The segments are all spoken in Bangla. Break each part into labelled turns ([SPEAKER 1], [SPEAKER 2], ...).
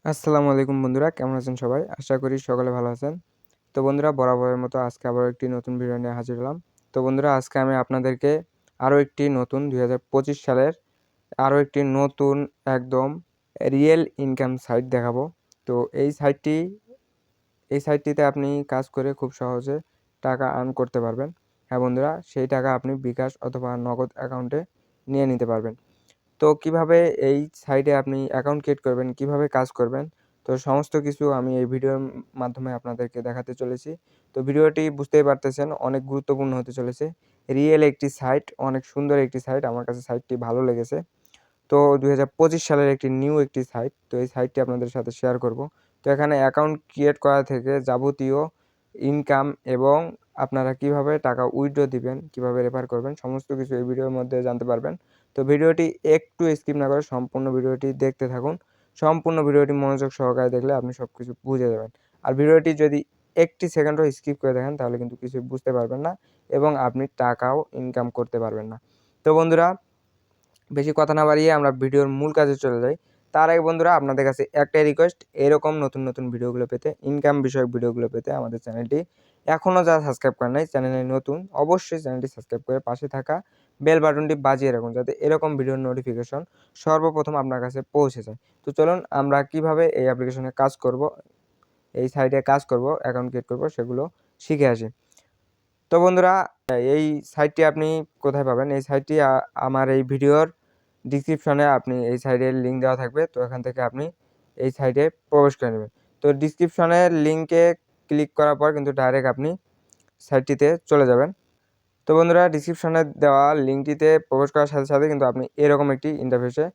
[SPEAKER 1] আসসালামু আলাইকুম বন্ধুরা, কেমন আছেন সবাই? আশা করি সকলে ভালো আছেন। তো বন্ধুরা, বরাবরের মতো আজকে আবারও একটি নতুন ভিডিও নিয়ে হাজির হলাম। তো বন্ধুরা, আজকে আমি আপনাদেরকে আরও একটি নতুন 2025 সালের আরও একটি নতুন একদম রিয়েল ইনকাম সাইট দেখাবো। তো এই সাইটটিতে আপনি কাজ করে খুব সহজে টাকা আর্ন করতে পারবেন। হ্যাঁ বন্ধুরা, সেই টাকা আপনি বিকাশ অথবা নগদ অ্যাকাউন্টে নিয়ে নিতে পারবেন। তো কিভাবে এই সাইটে আপনি অ্যাকাউন্ট ক্রিয়েট করবেন, কিভাবে কাজ করবেন, তো সমস্ত কিছু আমি এই ভিডিওর মাধ্যমে আপনাদেরকে দেখাতে চলেছি। তো ভিডিওটি বুঝতেই পারতেছেন অনেক গুরুত্বপূর্ণ হতে চলেছে। রিয়েল একটি সাইট, অনেক সুন্দর একটি সাইট, আমার কাছে সাইটটি ভালো লেগেছে। তো 2025 সালের একটি নিউ একটি সাইট, তো এই সাইটটি আপনাদের সাথে শেয়ার করব। তো এখানে অ্যাকাউন্ট ক্রিয়েট করা থেকে যাবতীয় ইনকাম এবং আপনারা কিভাবে টাকা উইথড্র দিবেন, কিভাবে রেফার করবেন, সমস্ত কিছু এই ভিডিওর মধ্যে জানতে পারবেন। তো ভিডিওটি একটু স্কিপ না করে সম্পূর্ণ ভিডিওটি দেখতে থাকুন। সম্পূর্ণ ভিডিওটি মনোযোগ সহকারে দেখলে আপনি সব কিছু বুঝে যাবেন। আর ভিডিওটি যদি একটি সেকেন্ডও স্কিপ করে দেখেন তাহলে কিন্তু কিছু বুঝতে পারবেন না এবং আপনি টাকাও ইনকাম করতে পারবেন না। তো বন্ধুরা, বেশি কথা না বাড়িয়ে আমরা ভিডিওর মূল কাজে চলে যাই। তার আগে বন্ধুরা, আপনাদের কাছে একটাই রিকোয়েস্ট, এরকম নতুন নতুন ভিডিওগুলো পেতে, ইনকাম বিষয়ক ভিডিওগুলো পেতে আমাদের চ্যানেলটি এখনও যারা সাবস্ক্রাইব করেন নাই, চ্যানেলে নতুন, অবশ্যই চ্যানেলটি সাবস্ক্রাইব করে পাশে থাকা বেল বাটনটি বাজিয়ে রাখুন যাতে এরকম ভিডিওর নোটিফিকেশন সর্বপ্রথম আপনার কাছে পৌঁছে যায়। তো চলুন আমরা কিভাবে এই অ্যাপ্লিকেশনে কাজ করব, এই সাইটে কাজ করব, অ্যাকাউন্ট ক্রিয়েট করব, সেগুলো শিখে আসি। তো বন্ধুরা, এই সাইটটি আপনি কোথায় পাবেন? এই সাইটটি আমার এই ভিডিওর ডিসক্রিপশনে আপনি এই সাইটের লিঙ্ক দেওয়া থাকবে। তো এখান থেকে আপনি এই সাইটে প্রবেশ করে নেবেন। তো ডিসক্রিপশনের লিঙ্কে ক্লিক করার পর কিন্তু ডাইরেক্ট আপনি সাইটটিতে চলে যাবেন। তো বন্ধুরা, ডিসক্রিপশনে দেওয়া লিঙ্কটিতে প্রবেশ করার সাথে সাথে কিন্তু আপনি এরকম একটি ইন্টারফেসে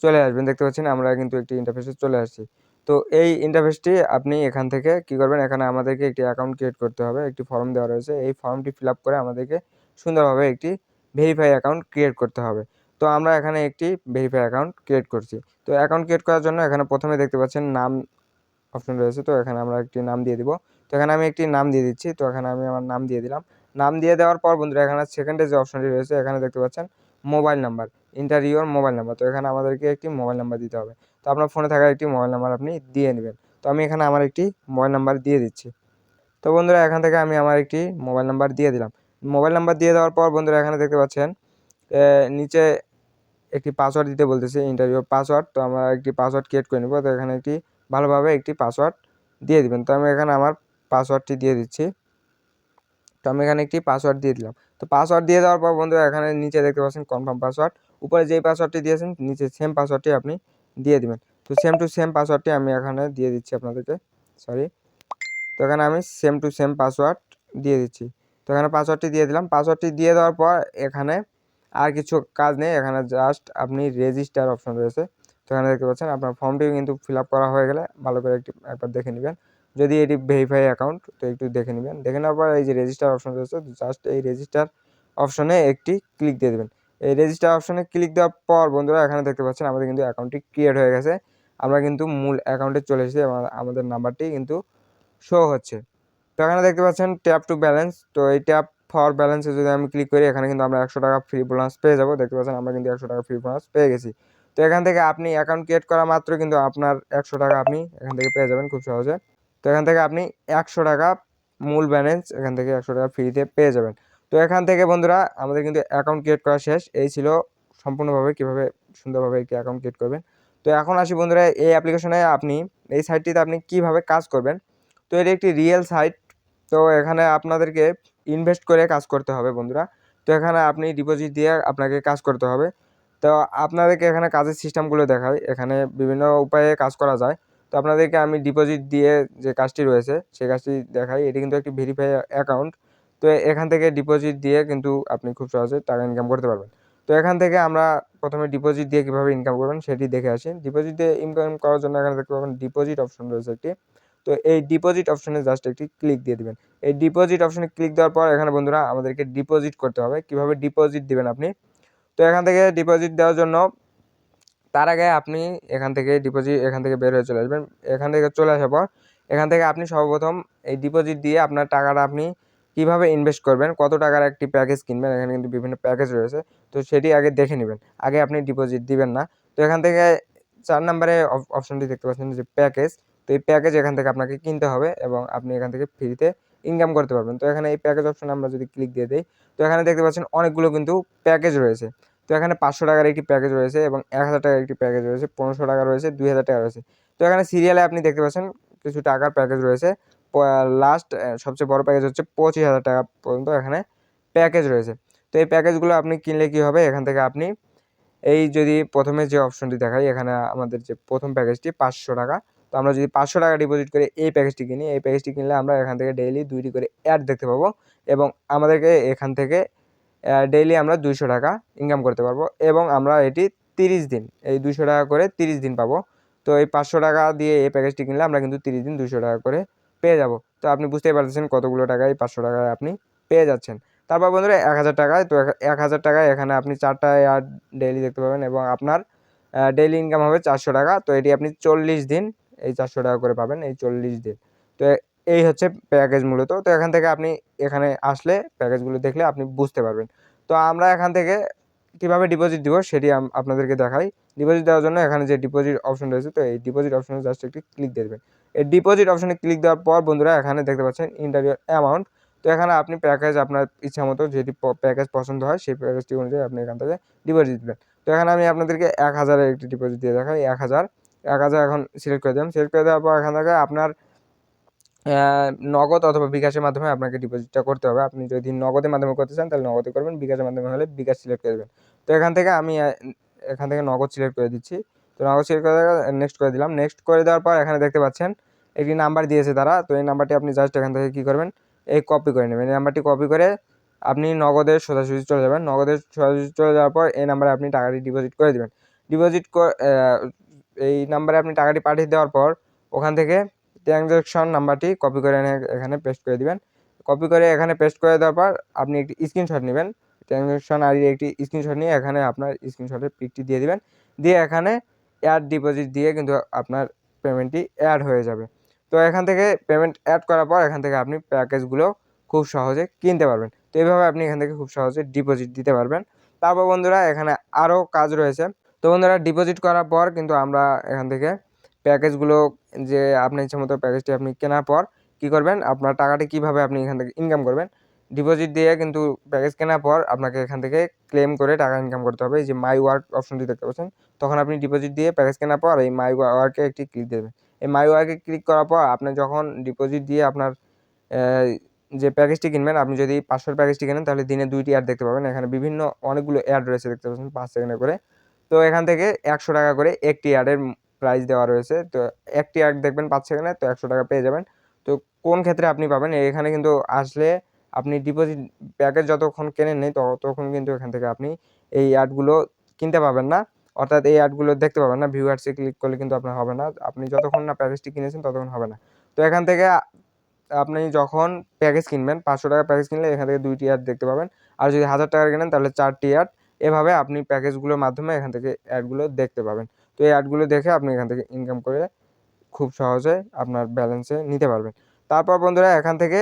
[SPEAKER 1] চলে আসবেন। দেখতে পাচ্ছেন আমরা কিন্তু একটি ইন্টারফেসে চলে আসছি। তো এই ইন্টারফেসটি আপনি এখান থেকে কি করবেন, এখানে আমাদেরকে একটি অ্যাকাউন্ট ক্রিয়েট করতে হবে। একটি ফর্ম দেওয়া রয়েছে, এই ফর্মটি ফিল আপ করে আমাদেরকে সুন্দরভাবে একটি ভেরিফাই অ্যাকাউন্ট ক্রিয়েট করতে হবে। তো আমরা এখানে একটি ভেরিফাই অ্যাকাউন্ট ক্রিয়েট করছি। তো অ্যাকাউন্ট ক্রিয়েট করার জন্য এখানে প্রথমে দেখতে পাচ্ছেন নাম অপশন রয়েছে। তো এখানে আমরা একটি নাম দিয়ে দিব। তো এখানে আমি একটি নাম দিয়ে দিচ্ছি। তো এখানে আমি আমার নাম দিয়ে দিলাম। নাম দিয়ে দেওয়ার পর বন্ধুরা, এখানে সেকেন্ডে যে অপশনটি রয়েছে এখানে দেখতে পাচ্ছেন mobile number, enter your mobile number. তো এখানে আমাদেরকে একটি মোবাইল নাম্বার দিতে হবে। তো আপনার ফোনে থাকা একটি মোবাইল নাম্বার আপনি দিয়ে নেবেন। তো আমি এখানে আমার একটি মোবাইল নাম্বার দিয়ে দিচ্ছি। তো বন্ধুরা, এখান থেকে আমি আমার একটি মোবাইল নাম্বার দিয়ে দিলাম। মোবাইল নাম্বার দিয়ে দেওয়ার পর বন্ধুরা, এখানে দেখতে পাচ্ছেন নিচে একটি পাসওয়ার্ড দিতে বলতেছে, ইন্টারভিউ পাসওয়ার্ড। তো আমরা একটি পাসওয়ার্ড ক্রিয়েট করে নেব। তো এখানে একটি ভালোভাবে একটি পাসওয়ার্ড দিয়ে দিবেন। তো আমি এখানে আমার পাসওয়ার্ডটি দিয়ে দিচ্ছি। তো আমি এখানে একটি পাসওয়ার্ড দিয়ে দিলাম। তো পাসওয়ার্ড দিয়ে দেওয়ার পর বন্ধুরা, এখানে নিচে দেখতে পাচ্ছেন কনফার্ম পাসওয়ার্ড। উপরে যেই পাসওয়ার্ডটি দিয়েছেন নিচে সেম পাসওয়ার্ডটি আপনি দিয়ে দিবেন। তো সেম টু সেম পাসওয়ার্ডটি আমি এখানে দিয়ে দিচ্ছি আপনাদেরকে, সরি। তো এখানে আমি সেম টু সেম পাসওয়ার্ড দিয়ে দিচ্ছি। তো এখানে পাসওয়ার্ডটি দিয়ে দিলাম। পাসওয়ার্ডটি দিয়ে দেওয়ার পর এখানে আর কিছু কাজ নেই, এখানে জাস্ট আপনি রেজিস্টার অপশন রয়েছে। তো এখানে দেখতে পাচ্ছেন আপনার ফর্মটিও কিন্তু ফিল আপ করা হয়ে গেলে ভালো করে একবার দেখে নেবেন। যদি এটি ভেরিফাই অ্যাকাউন্ট, তো একটু দেখে নেবেন। দেখে নেওয়ার পর এই যে রেজিস্টার অপশন রয়েছে, জাস্ট এই রেজিস্টার অপশনে একটি ক্লিক দিয়ে দেবেন। এই রেজিস্টার অপশনে ক্লিক দেওয়ার পর বন্ধুরা, এখানে দেখতে পাচ্ছেন আমাদের কিন্তু অ্যাকাউন্টটি ক্রিয়েট হয়ে গেছে। আমরা কিন্তু মূল অ্যাকাউন্টে চলে এসেছি এবং আমাদের নাম্বারটি কিন্তু শো হচ্ছে। তো এখানে দেখতে পাচ্ছেন ট্যাপ টু ব্যালেন্স। তো এই ট্যাপ ফর ব্যালেন্সে যদি আমি ক্লিক করি, এখানে কিন্তু আমরা 100 টাকা ফ্রি বোনাস পেয়ে যাবো। দেখতে পাচ্ছেন আমরা কিন্তু 100 টাকা ফ্রি বোনাস পেয়ে গেছি। তো এখান থেকে আপনি অ্যাকাউন্ট ক্রিয়েট করা মাত্র কিন্তু আপনার 100 টাকা আপনি এখান থেকে পেয়ে যাবেন খুব সহজে। তো এখান থেকে আপনি 100 টাকা মূল ব্যালেন্স এখান থেকে 100 টাকা ফ্রিতে পেয়ে যাবেন। তো এখান থেকে বন্ধুরা, আমাদের কিন্তু অ্যাকাউন্ট ক্রিয়েট করা শেষ। এই ছিল সম্পূর্ণভাবে কীভাবে সুন্দরভাবে একটি অ্যাকাউন্ট ক্রিয়েট করবেন। তো এখন আসি বন্ধুরা, এই অ্যাপ্লিকেশনে আপনি এই সাইটটিতে আপনি কীভাবে কাজ করবেন। তো এটি একটি রিয়েল সাইট। তো এখানে আপনাদেরকে ইনভেস্ট করে কাজ করতে হবে বন্ধুরা। তো এখানে আপনি ডিপোজিট দিয়ে আপনাকে কাজ করতে হবে। তো আপনাদেরকে এখানে কাজের সিস্টেমগুলো দেখাই, এখানে বিভিন্ন উপায়ে কাজ করা যায়। তো আপনাদেরকে আমি ডিপোজিট দিয়ে যে কাজটি রয়েছে সেই কাজটি দেখাই। এটি কিন্তু একটি ভেরিফাই অ্যাকাউন্ট। তো এখান থেকে ডিপোজিট দিয়ে কিন্তু আপনি খুব সহজে টাকা ইনকাম করতে পারবেন। তো এখান থেকে আমরা প্রথমে ডিপোজিট দিয়ে কীভাবে ইনকাম করবেন সেটি দেখে আসি। ডিপোজিট দিয়ে ইনকাম করার জন্য এখানে দেখতে পাবেন ডিপোজিট অপশন রয়েছে একটি। তো এই ডিপোজিট অপশনে জাস্ট একটি ক্লিক দিয়ে দিবেন। এই ডিপোজিট অপশনে ক্লিক দেওয়ার পর এখানে বন্ধুরা আমাদেরকে ডিপোজিট করতে হবে। কিভাবে ডিপোজিট দিবেন আপনি, তো এখান থেকে ডিপোজিট দেওয়ার জন্য তার আগে আপনি এখান থেকে বের হয়ে চলে আসবেন। এখান থেকে চলে আসার পর এখান থেকে আপনি সর্বপ্রথম এই ডিপোজিট দিয়ে আপনার টাকাটা আপনি কিভাবে ইনভেস্ট করবেন, কত টাকার একটি প্যাকেজ কিনবেন, এখানে কিন্তু বিভিন্ন প্যাকেজ রয়েছে। তো সেটি আগে দেখে নেবেন, আগে আপনি ডিপোজিট দিবেন না। তো এখান থেকে 4 নম্বরে অপশনটি দেখতে পাচ্ছেন যে প্যাকেজ। তো এই প্যাকেজ এখান থেকে আপনাকে কিনতে হবে এবং আপনি এখান থেকে ফ্রিতে ইনকাম করতে পারবেন। তো এখানে এই প্যাকেজ অপশনে আমরা যদি ক্লিক দিয়ে দেই, তো এখানে দেখতে পাচ্ছেন অনেকগুলো কিন্তু প্যাকেজ রয়েছে। তো এখানে 500 টাকার একটি প্যাকেজ রয়েছে এবং 1000 টাকার একটি প্যাকেজ রয়েছে, 1500 টাকা রয়েছে, 2000 টাকা রয়েছে। তো এখানে সিরিয়ালে আপনি দেখতে পাচ্ছেন কিছু টাকার প্যাকেজ রয়েছে। লাস্ট সবচেয়ে বড় প্যাকেজ হচ্ছে 25,000 টাকা পর্যন্ত এখানে প্যাকেজ রয়েছে। তো এই প্যাকেজগুলো আপনি কিনলে কি হবে, এখান থেকে আপনি এই যদি প্রথমে যে অপশনটি দেখাই, এখানে আমাদের যে প্রথম প্যাকেজটি 500 টাকা। তো আমরা যদি 500 টাকা ডিপোজিট করে এই প্যাকেজটি কিনি, এই প্যাকেজটি কিনলে আমরা এখান থেকে ডেইলি 2টি করে অ্যাড দেখতে পাবো এবং আমাদেরকে এখান থেকে ডেইলি আমরা 200 টাকা ইনকাম করতে পারবো এবং আমরা এটি 30 দিন, এই 200 টাকা করে 30 দিন পাবো। তো এই 500 টাকা দিয়ে এই প্যাকেজটি কিনলে আমরা কিন্তু 30 দিন 200 টাকা করে পেয়ে যাব। তো আপনি বুঝতেই পারতেছেন কতগুলো টাকায় 500 টাকায় আপনি পেয়ে যাচ্ছেন। তারপর বন্ধুরা 1000 টাকায়, তো 1000 টাকায় এখানে আপনি 4টা অ্যাড ডেইলি দেখতে পাবেন এবং আপনার ডেইলি ইনকাম হবে 400 টাকা। তো এটি আপনি 40 দিন এই 400 টাকা করে পাবেন, এই 40 দিন। তো এই হচ্ছে প্যাকেজ মূলত। তো এখান থেকে আপনি এখানে আসলে প্যাকেজগুলো দেখলে আপনি বুঝতে পারবেন। তো আমরা এখান থেকে কীভাবে ডিপোজিট দিব সেটি আপনাদেরকে দেখাই। ডিপোজিট দেওয়ার জন্য এখানে যে ডিপোজিট অপশন রয়েছে, তো এই ডিপোজিট অপশনে জাস্ট একটি ক্লিক দিয়ে দেবেন। এই ডিপোজিট অপশনে ক্লিক দেওয়ার পর বন্ধুরা এখানে দেখতে পাচ্ছেন ইন্টার ইওর অ্যামাউন্ট। তো এখানে আপনি প্যাকেজ আপনার ইচ্ছা মতো যেটি প্যাকেজ পছন্দ হয় সেই প্যাকেজটি অনুযায়ী আপনি এখান থেকে ডিপোজিট দিবেন। তো এখানে আমি আপনাদেরকে 1000-এর একটি ডিপোজিট দিয়ে দেখাই। 1000 এখন সিলেক্ট করে দেবেন। সিলেক্ট করে দেওয়ার পর এখান থেকে আপনার নগদ অথবা বিকাশের মাধ্যমে আপনাকে ডিপোজিটটা করতে হবে। আপনি যদি নগদের মাধ্যমে করতে চান তাহলে নগদে করবেন, বিকাশের মাধ্যমে হলে বিকাশ সিলেক্ট করে দেবেন। তো এখান থেকে আমি এখান থেকে নগদ সিলেক্ট করে দিচ্ছি। তো নগদ সিলেক্ট করে নেক্সট করে দিলাম। নেক্সট করে দেওয়ার পর এখানে দেখতে পাচ্ছেন একটি নাম্বার দিয়েছে তারা। তো এই নাম্বারটি আপনি জাস্ট এখান থেকে কী করবেন, এই কপি করে নেবেন। এই নাম্বারটি কপি করে আপনি নগদে সোজাসুজি চলে যাবেন। নগদে সোজাসুজি চলে যাওয়ার পর এই নাম্বারে আপনি টাকাটি ডিপোজিট করে দেবেন। ডিপোজিট এই নাম্বারে আপনি টাকাটি পাঠিয়ে দেওয়ার পর ওখান থেকে ট্রানজ্যাকশন নাম্বারটি কপি করে এনে এখানে পেস্ট করে দিবেন। কপি করে এখানে পেস্ট করে দেওয়ার পর আপনি একটি স্ক্রিনশট নেবেন। ট্রানজ্যাকশন আইডির একটি স্ক্রিনশট নিয়ে এখানে আপনার স্ক্রিনশটের পিকটি দিয়ে দিবেন। দিয়ে এখানে অ্যাড ডিপোজিট দিয়ে কিন্তু আপনার পেমেন্টটি অ্যাড হয়ে যাবে। তো এখান থেকে পেমেন্ট অ্যাড করার পর এখান থেকে আপনি প্যাকেজগুলো খুব সহজে কিনতে পারবেন। তো এইভাবে আপনি এখান থেকে খুব সহজে ডিপোজিট দিতে পারবেন। তারপর বন্ধুরা এখানে আরও কাজ রয়েছে। তো বন্ধুরা ডিপোজিট করার পর কিন্তু আমরা এখান থেকে প্যাকেজগুলো যে আপনার ইচ্ছামতো প্যাকেজটি আপনি কেনার পর কী করবেন, আপনার টাকাটি কীভাবে আপনি এখান থেকে ইনকাম করবেন, ডিপোজিট দিয়ে কিন্তু প্যাকেজ কেনার পর আপনাকে এখান থেকে ক্লেম করে টাকা ইনকাম করতে হবে। এই যে মাই ওয়ার্ক অপশনটি দেখতে পাচ্ছেন, তখন আপনি ডিপোজিট দিয়ে প্যাকেজ কেনার পর এই মাই ওয়ার্কে একটি ক্লিক দেবেন। এই মাই ওয়ার্কে ক্লিক করার পর আপনি যখন ডিপোজিট দিয়ে আপনার যে প্যাকেজটি কিনবেন, আপনি যদি 500-এর প্যাকেজটি কেনেন তাহলে দিনে 2টি অ্যাড দেখতে পাবেন। এখানে বিভিন্ন অনেকগুলো অ্যাড রয়েছে দেখতে পাচ্ছেন 5 সেকেন্ডের করে। তো এখান থেকে 100 টাকা করে একটি অ্যাডের প্রাইস দেওয়া রয়েছে। তো একটি অ্যাড দেখবেন 5 সেকেন্ডে, তো 100 টাকা পেয়ে যাবেন। তো কোন ক্ষেত্রে আপনি পাবেন, এখানে কিন্তু আসলে আপনি ডিপোজিট প্যাকেজ যতক্ষণ কেনেন নি ততক্ষণ কিন্তু এখান থেকে আপনি এই অ্যাডগুলো কিনতে পাবেন না, অর্থাৎ এই অ্যাডগুলো দেখতে পাবেন না। ভিউয়ার্সে ক্লিক করলে কিন্তু আপনার হবে না। আপনি যতক্ষণ না প্যাকেজটি কিনেছেন ততক্ষণ হবে না। তো এখান থেকে আপনি যখন প্যাকেজ কিনবেন, 500 টাকার প্যাকেজ কিনলে এখান থেকে 2টি অ্যাড দেখতে পাবেন। আর যদি 1000 টাকার কেনেন তাহলে 4টি অ্যাড। এভাবে আপনি প্যাকেজগুলোর মাধ্যমে এখান থেকে অ্যাডগুলো দেখতে পাবেন। তো এই অ্যাডগুলো দেখে আপনি এখান থেকে ইনকাম করে খুব সহজে আপনার ব্যালেন্সে নিতে পারবেন। তারপর বন্ধুরা এখান থেকে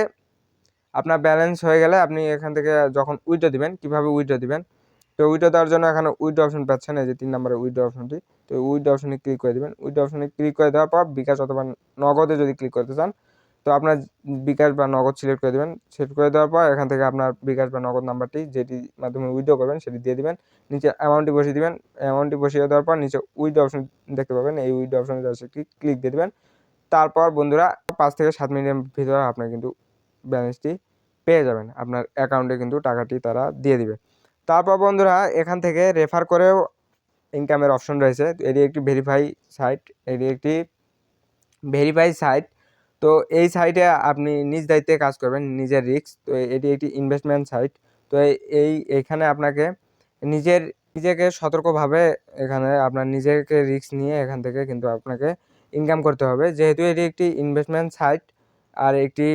[SPEAKER 1] আপনার ব্যালেন্স হয়ে গেলে আপনি এখান থেকে যখন উইথড্র দিবেন, কীভাবে উইথড্র দিবেন, তো উইথড্র দেওয়ার জন্য এখানে উইথড্র অপশন পাচ্ছেন, এই যে 3 নম্বরের উইথড্র অপশনটি। তো উইথড্র অপশনে ক্লিক করে দিবেন। উইথড্র অপশনে ক্লিক করে দেওয়ার পর বিকাশ অথবা নগদে যদি ক্লিক করতে চান, তো আপনার বিকাশ বা নগদ সিলেক্ট করে দেবেন। সিলেক্ট করে দেওয়ার পর এখান থেকে আপনার বিকাশ বা নগদ নাম্বারটি যেটির মাধ্যমে উইথড্র করবেন সেটি দিয়ে দিবেন। নিচে অ্যামাউন্টটি বসিয়ে দিবেন। অ্যামাউন্টটি বসিয়ে দেওয়ার পর নিচে উইথড্র অপশন দেখতে পাবেন। এই উইথড্র অপশনে জাস্ট একটি ক্লিক দিয়ে দিবেন। তারপর বন্ধুরা 5 থেকে 7 মিনিটের ভিতরে আপনার কিন্তু ব্যালেন্সটি পেয়ে যাবেন। আপনার অ্যাকাউন্টে কিন্তু টাকাটি তারা দিয়ে দিবে। তারপর বন্ধুরা এখান থেকে রেফার করেও ইনকামের অপশন রয়েছে। এটি একটি ভেরিফাই সাইট। তো এই সাইটে আপনি নিজ দায়িত্বে কাজ করবেন, নিজের রিস্ক। তো এটি একটি ইনভেস্টমেন্ট সাইট। তো এখানে আপনাকে নিজেকে সতর্কভাবে এখানে আপনার নিজেকে রিস্ক নিয়ে এখান থেকে কিন্তু আপনাকে ইনকাম করতে হবে। যেহেতু এটি একটি ইনভেস্টমেন্ট সাইট আর একটি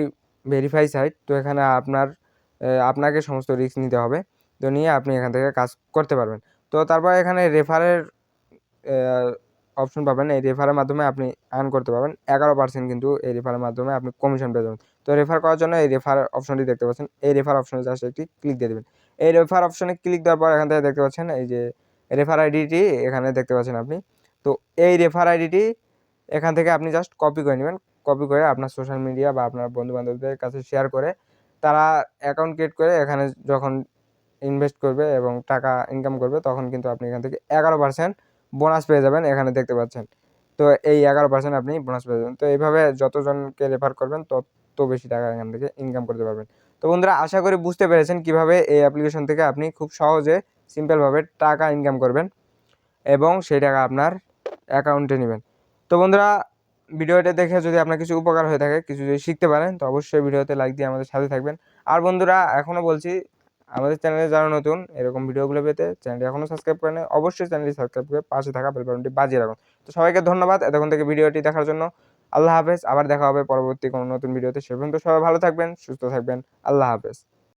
[SPEAKER 1] ভেরিফাই সাইট, তো এখানে আপনাকে সমস্ত রিস্ক নিতে হবে। তো নিয়ে আপনি এখান থেকে কাজ করতে পারবেন। তো তারপর এখানে রেফারের অপশন পাবেন। এই রেফারের মাধ্যমে আপনি আর্ন করতে পারবেন 11% কিন্তু এই রেফারের মাধ্যমে আপনি কমিশন পেয়ে যাবেন। তো রেফার করার জন্য এই রেফার অপশনটি দেখতে পাচ্ছেন, এই রেফার অপশনে জাস্ট একটি ক্লিক দিয়ে দেবেন। এই রেফার অপশনে ক্লিক দেওয়ার পর এখান থেকে দেখতে পাচ্ছেন এই যে রেফার আইডিটি এখানে দেখতে পাচ্ছেন আপনি। তো এই রেফার আইডিটি এখান থেকে আপনি জাস্ট কপি করে নেবেন, কপি করে আপনার সোশ্যাল মিডিয়া বা আপনার বন্ধুবান্ধবদের কাছে শেয়ার করে তারা অ্যাকাউন্ট ক্রিয়েট করে এখানে যখন ইনভেস্ট করবে এবং টাকা ইনকাম করবে তখন কিন্তু আপনি এখান থেকে 11% বোনাস পেয়ে যাবেন, এখানে দেখতে পাচ্ছেন। তো এই 11% আপনি বোনাস পেয়ে যাবেন। তো এইভাবে যতজনকে রেফার করবেন তত বেশি টাকা এখান থেকে ইনকাম করতে পারবেন। তো বন্ধুরা, আশা করি বুঝতে পেরেছেন কিভাবে এই অ্যাপ্লিকেশন থেকে আপনি খুব সহজে সিম্পলভাবে টাকা ইনকাম করবেন এবং সেই টাকা আপনার অ্যাকাউন্টে নেবেন। তো বন্ধুরা, ভিডিওটা দেখে যদি আপনার কিছু উপকার হয়ে থাকে, কিছু যদি শিখতে পারেন, তো অবশ্যই ভিডিওতে লাইক দিয়ে আমাদের সাথে থাকবেন। আর বন্ধুরা, এখনও বলছি, আমাদের চ্যানেলে যারা নতুন এরকম ভিডিওগুলো পেতে চ্যানেলটি এখনও সাবস্ক্রাইব করেন, অবশ্যই চ্যানেলটি সাবস্ক্রাইব করে পাশে থাকা বেল বাটনটি বাজিয়ে রাখুন। তো সবাইকে ধন্যবাদ এতক্ষণ থেকে ভিডিওটি দেখার জন্য। আল্লাহ হাফেজ। আবার দেখা হবে পরবর্তী কোনো নতুন ভিডিওতে। সে পর্যন্ত সবাই ভালো থাকবেন, সুস্থ থাকবেন। আল্লাহ হাফেজ।